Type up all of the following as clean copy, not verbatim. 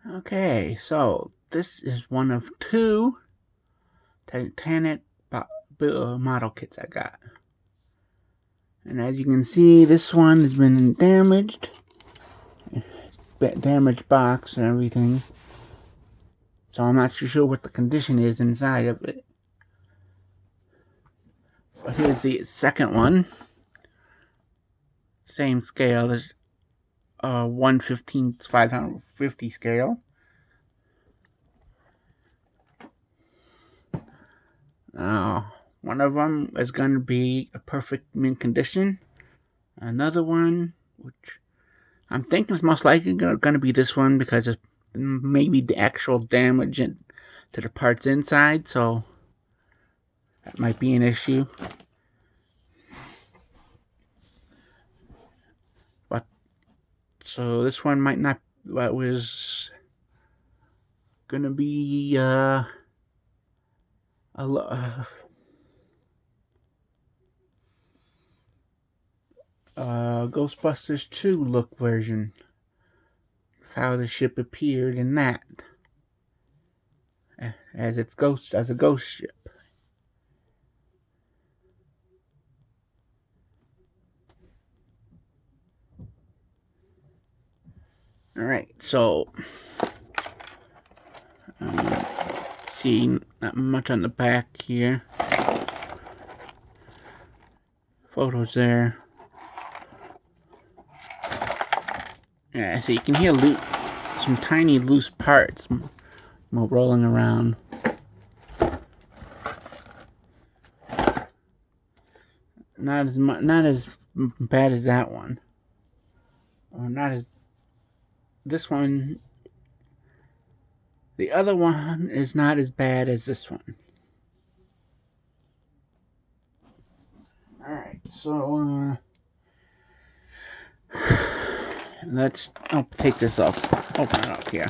Okay, so this is one of two Titanic model kits I got. And as you can see, this one has been damaged. Damaged box and everything. So I'm not too sure what the condition is inside of it. But here's the second one. Same scale as 1/15 550 scale. Now, one of them is going to be a perfect mint condition. Another one, which I'm thinking is most likely going to be this one because of maybe the actual damage to the parts inside, so that might be an issue. But so this one might not. What was going to be Ghostbusters 2 look version. How the ship appeared in that, as a ghost ship. All right, so see, not much on the back here. Photos there. Yeah, so you can hear some tiny loose parts rolling around. Not as bad as that one, or not as this one. The other one is not as bad as this one. All right, so I'll take this off. Open it up here.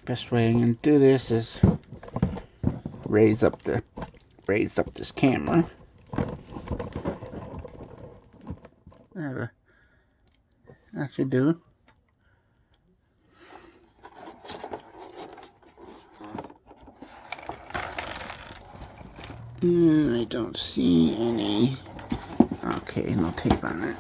Best way I'm gonna do this is raise up this camera. That should do. I don't see any. Okay, no tape on it.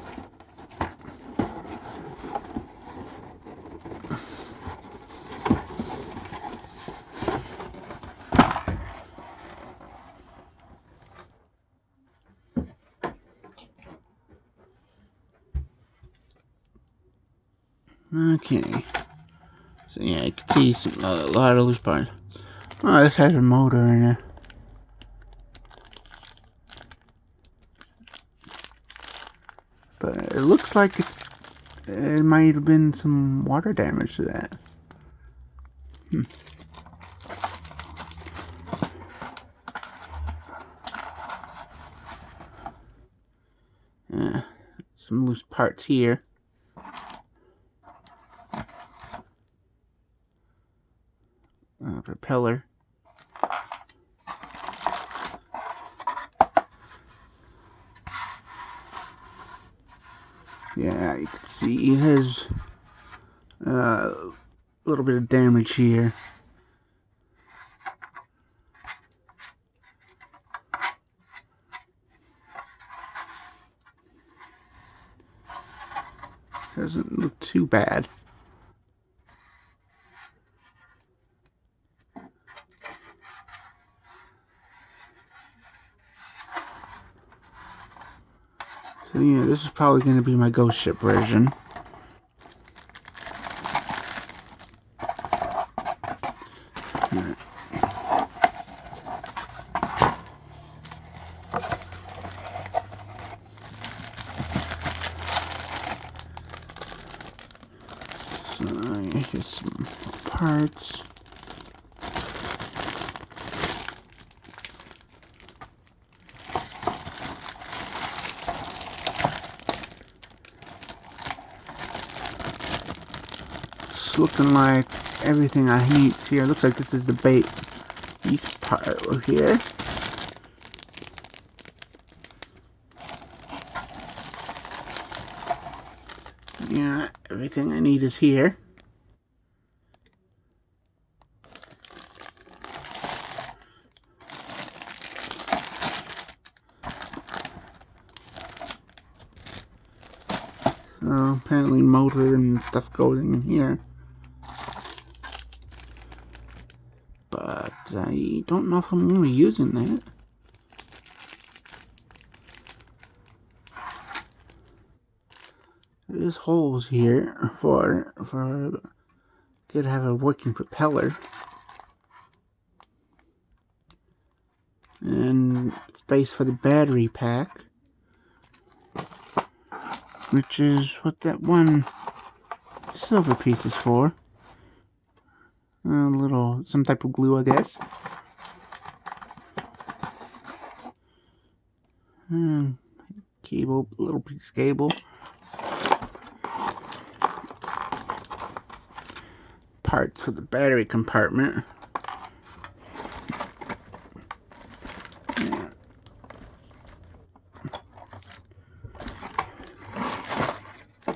Okay. So yeah, I can see a lot of loose parts. Oh, this has a motor in it. But it looks like it might have been some water damage to that. Yeah, some loose parts here. Propeller. Yeah, you can see it has a little bit of damage here. Doesn't look too bad. So yeah, this is probably going to be my ghost ship version. Here's some parts. It's looking like everything I need here. Looks like this is the base part over here. Yeah, everything I need is here. So apparently motor and stuff goes in here. But I don't know if I'm going to be using that. There's holes here for could have a working propeller. And space for the battery pack, which is what that one silver piece is for. Some type of glue, I guess. Cable, little piece of cable. Parts for the battery compartment. Yeah.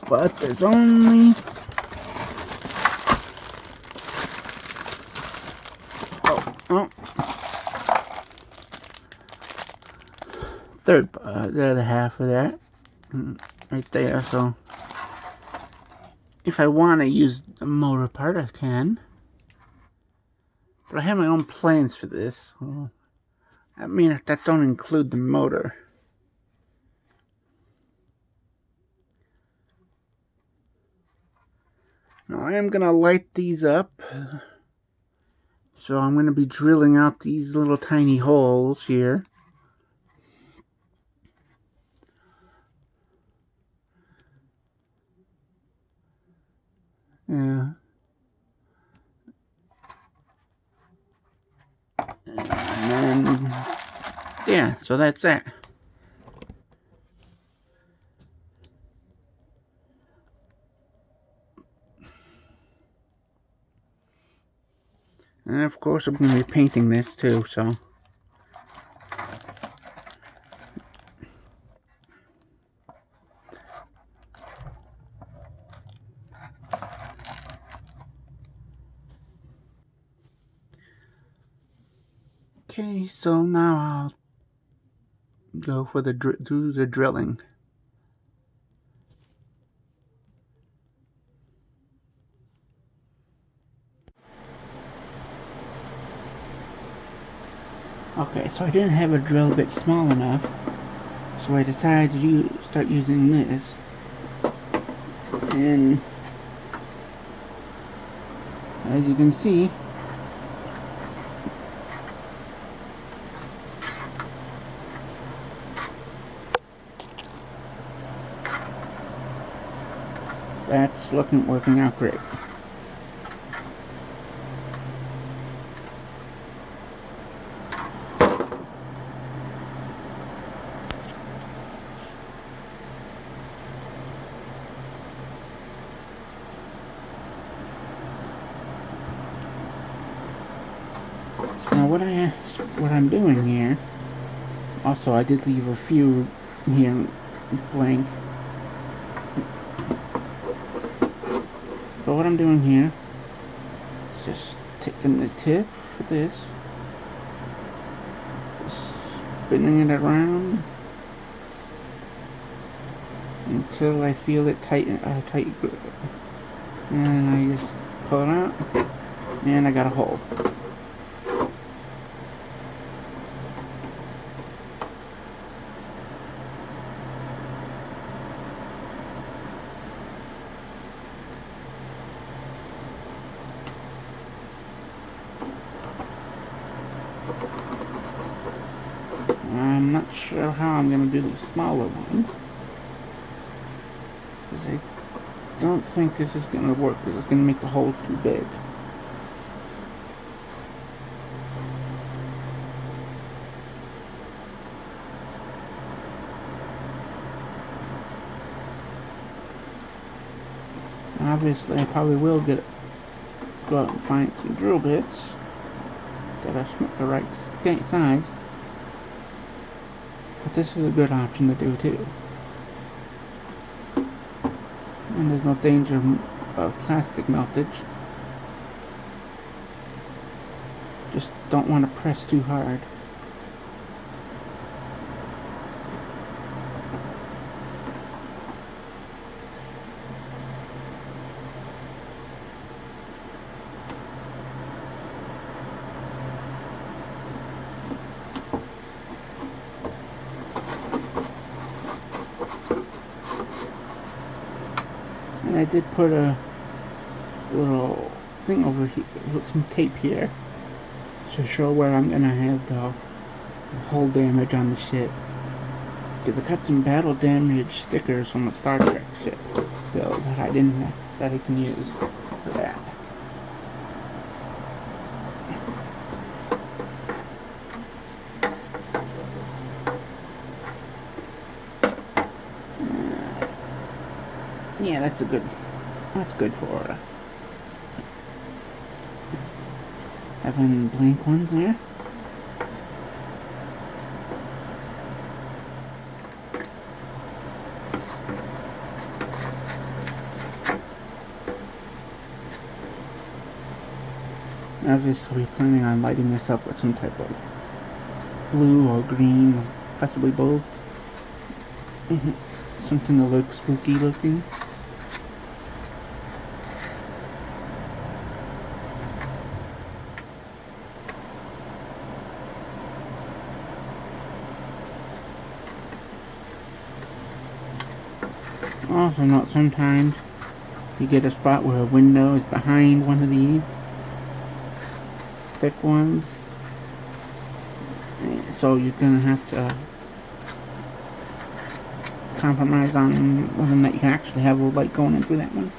But there's only the other half of that right there. So if I want to use the motor part, I can. But I have my own plans for this. So I mean, that don't include the motor. Now I am gonna light these up. So I'm gonna be drilling out these little tiny holes here. Yeah. And then, yeah, so that's that. And of course I'm going to be painting this too, so. Okay, so now I'll go for do the drilling. Okay, so I didn't have a drill bit small enough, so I decided to start using this. And as you can see, that's working out great. Now what I'm doing here, also I did leave a few here blank. But what I'm doing here is just taking the tip for this, spinning it around until I feel it tight grip. And I just pull it out, and I got a hole. I'm not sure how I'm going to do these smaller ones. don't think this is going to work because it's going to make the holes too big. Obviously, I probably will go out and find some drill bits that are the right size. But this is a good option to do too. And there's no danger of plastic meltage. Just don't want to press too hard. And I did put a little thing over here with some tape here to show where I'm gonna have the hull damage on the ship. Because I got some battle damage stickers from a Star Trek ship build that I can use for that. Yeah, that's good for having blank ones there. Obviously, I'll be planning on lighting this up with some type of blue or green, possibly both. Something to look spooky looking. Also note sometimes you get a spot where a window is behind one of these thick ones, so you're gonna have to compromise on whether or not you can actually have a light going in through that one.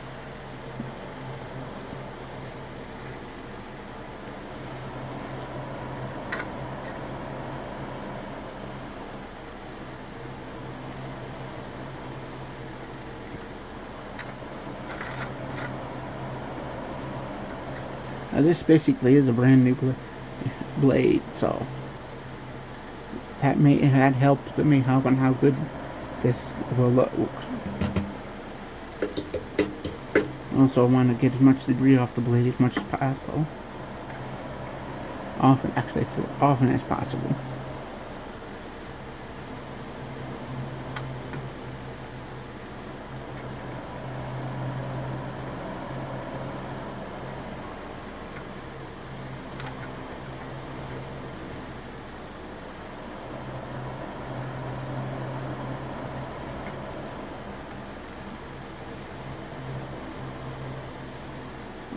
Now this basically is a brand new blade, so that helped with me help on how good this will look. Also, I want to get as much debris off the blade as much as possible. Actually, as often as possible.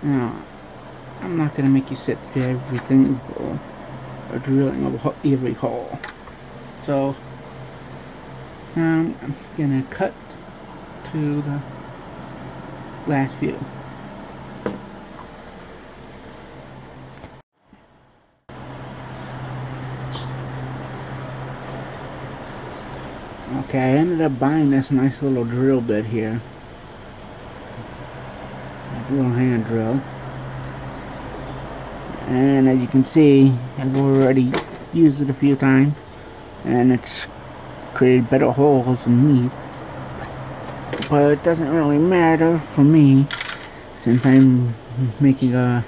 Now, I'm not going to make you sit through everything or drilling of every hole. So, now I'm going to cut to the last few. Okay, I ended up buying this nice little drill bit here. It's a little hand drill. And as you can see, I've already used it a few times. And it's created better holes than me. But it doesn't really matter for me, since I'm making a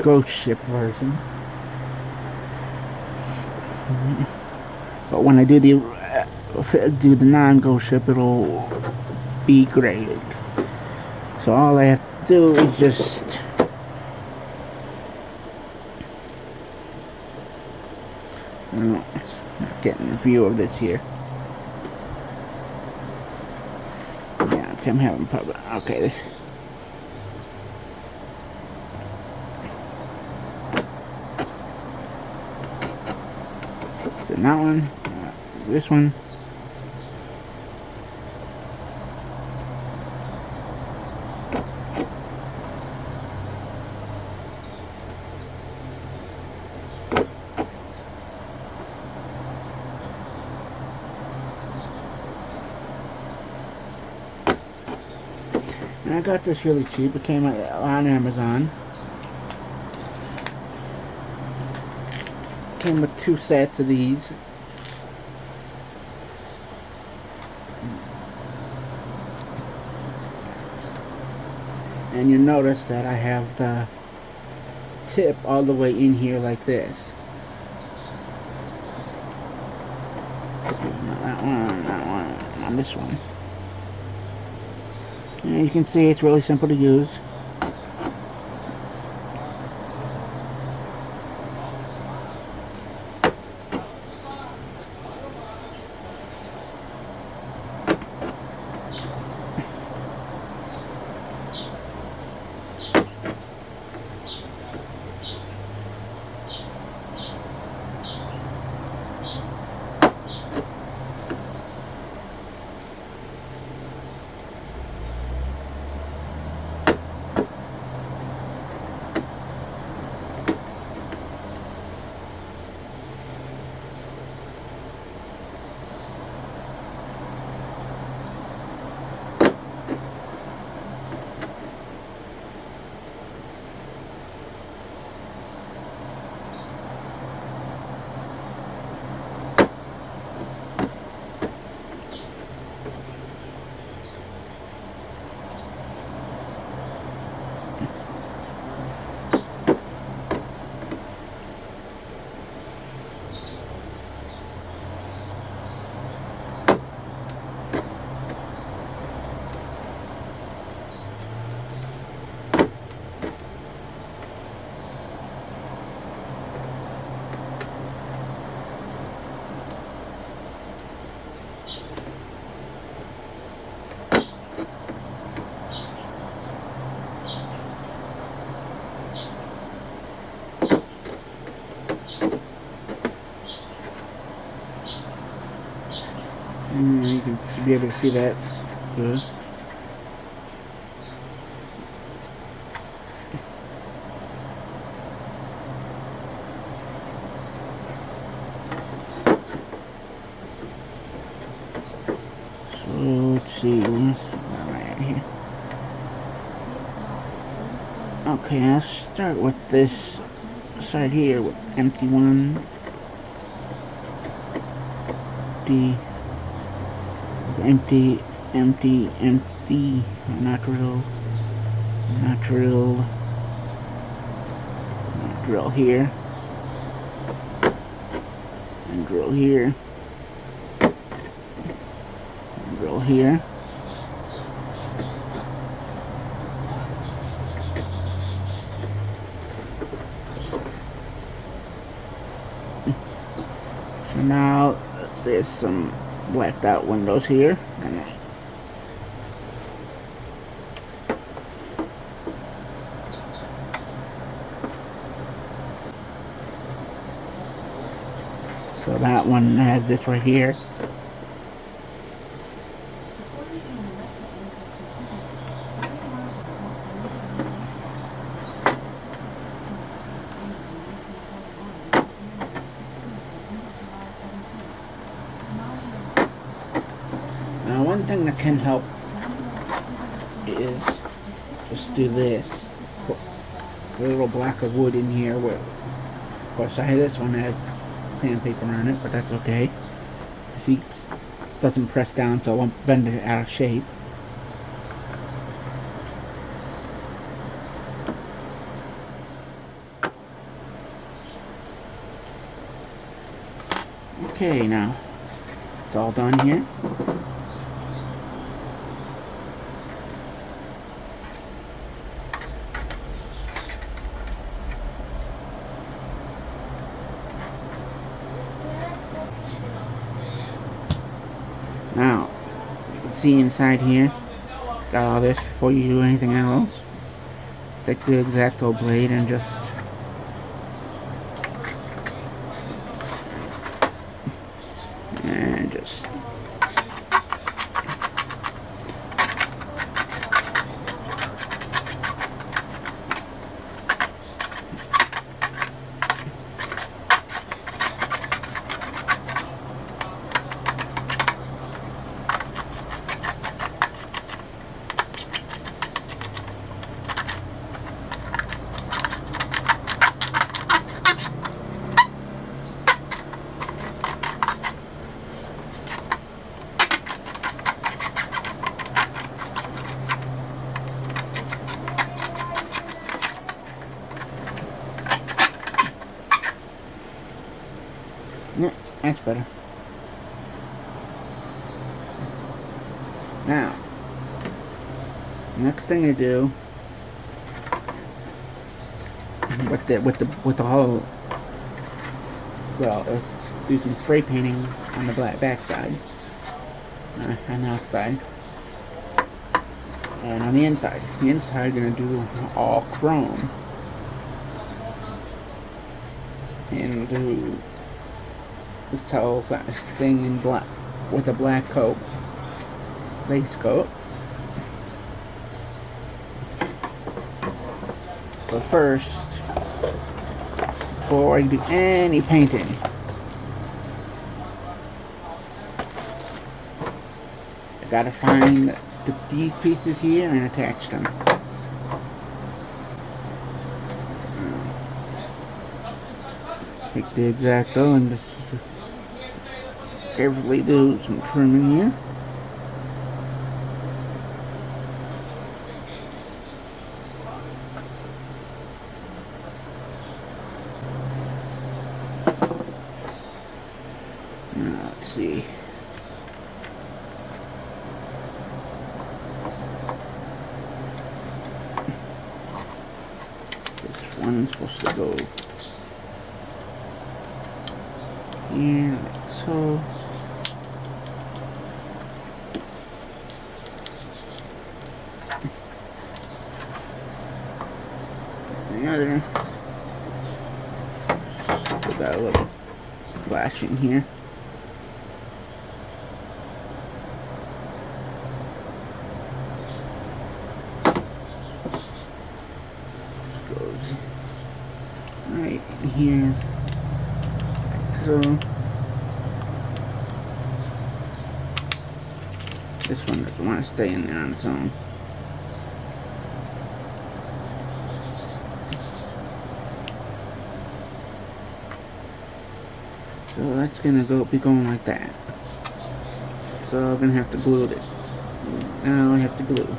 ghost ship version. But when I do the non-ghost ship, it'll be graded. So all I have to do is just not getting a view of this here. Yeah, okay, I'm having problem. Okay. Then that one, this one. I got this really cheap. It came on Amazon. Came with 2 sets of these. And you notice that I have the tip all the way in here like this. Not that one, that one, on this one. And you can see it's really simple to use. You can be able to see that's good. So let's see, where am I at here? Okay, let's start with this side here with empty one. Empty, not drill here, and drill here, and drill here. So now there's some blacked out windows here. So that one has this right here. Now one thing that can help is just do this. Put a little block of wood in here where, of course, this one has sandpaper on it, but that's okay. See, it doesn't press down, so it won't bend it out of shape. Okay, now it's all done here. Now, you can see inside here, got all this before you do anything else. Take the X-Acto blade and just That's better. Now, next thing to do with the whole, well, let's do some spray painting on the back side, on the outside, and on the inside. The inside, gonna do all chrome, and do this whole thing in black with a black coat, base coat. But first, before I do any painting, I gotta find these pieces here and attach them. Take the X-Acto and just carefully do some trimming here. Now, let's see. This one's supposed to go here, like so. The other, put that a little flash in here. Goes right here, like so. This one doesn't want to stay in there on its own. So that's gonna be going like that. So I'm gonna have to glue it. Now I have to glue.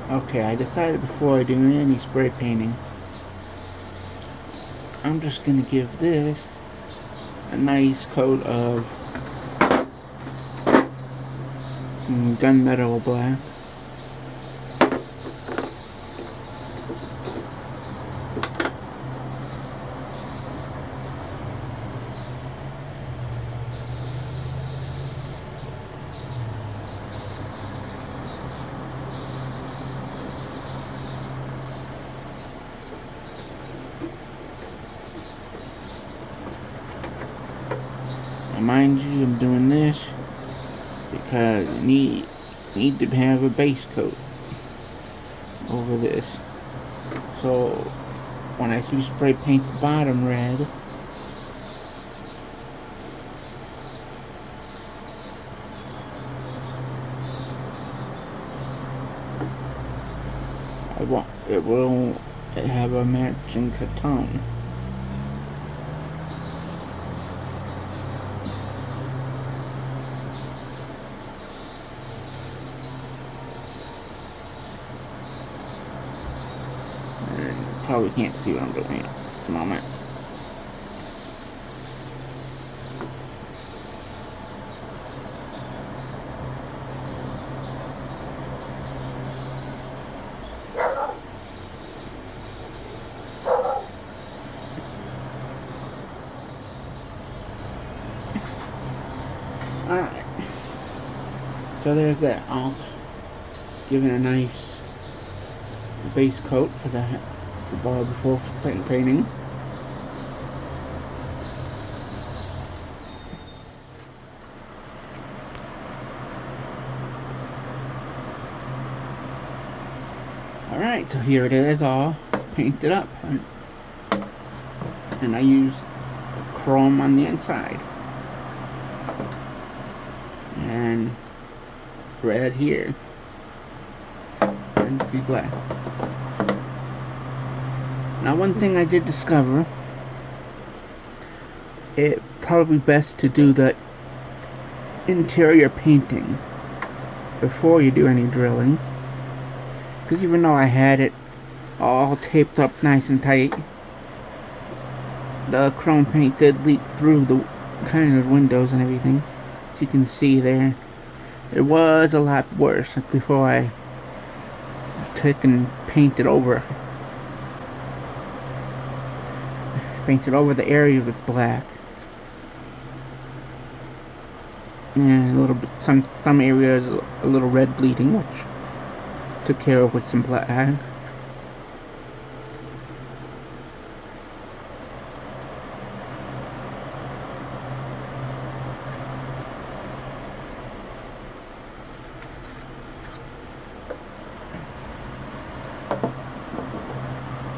Okay, I decided before I do any spray painting, I'm just gonna give this a nice coat of some gunmetal black. Mind you, I'm doing this because you need to have a base coat over this. So when I do spray paint the bottom red, it will have a matching tone. Probably can't see what I'm doing at the moment. Alright. So there's that. I'll give it a nice base coat for the bar before painting. Alright, so here it is all painted up. And I used chrome on the inside. And red here. And the black. Now, one thing I did discover, it's probably best to do the interior painting before you do any drilling. Because even though I had it all taped up nice and tight. The chrome paint did leak through the kind of windows and everything, as you can see there. It was a lot worse before I took and painted over the area with black. And a little bit, some areas a little red bleeding, which took care of with some black.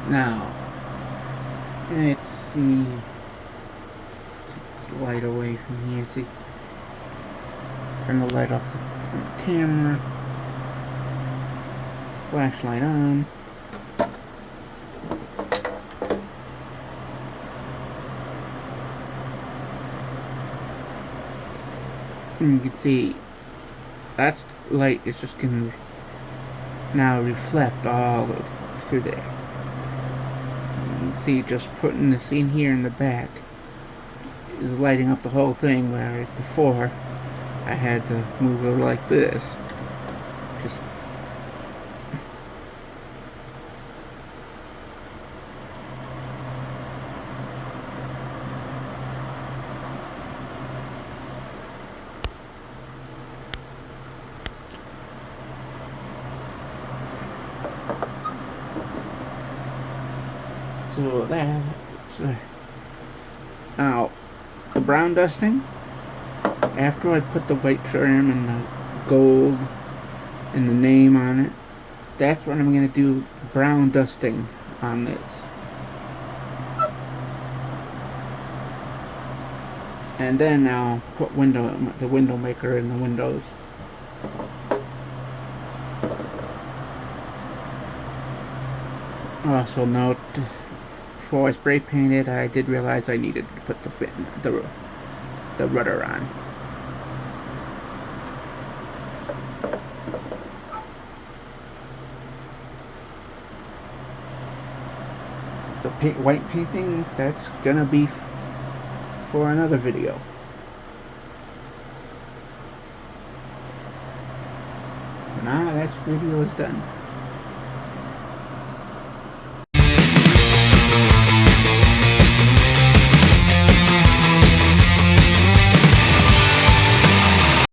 Now, let's see. Take the light away from here. See, turn the light off the camera. Flashlight on. And you can see that light is just going to now reflect all through there. You can see just putting this in here in the back is lighting up the whole thing, whereas before I had to move it like this. Just so that's now the brown dusting. After I put the white trim and the gold and the name on it, that's when I'm going to do brown dusting on this. And then I'll put the window maker in the windows. Also note, before I spray painted, I did realize I needed to put the rudder on. So white painting, that's gonna be for another video. Now that video is done.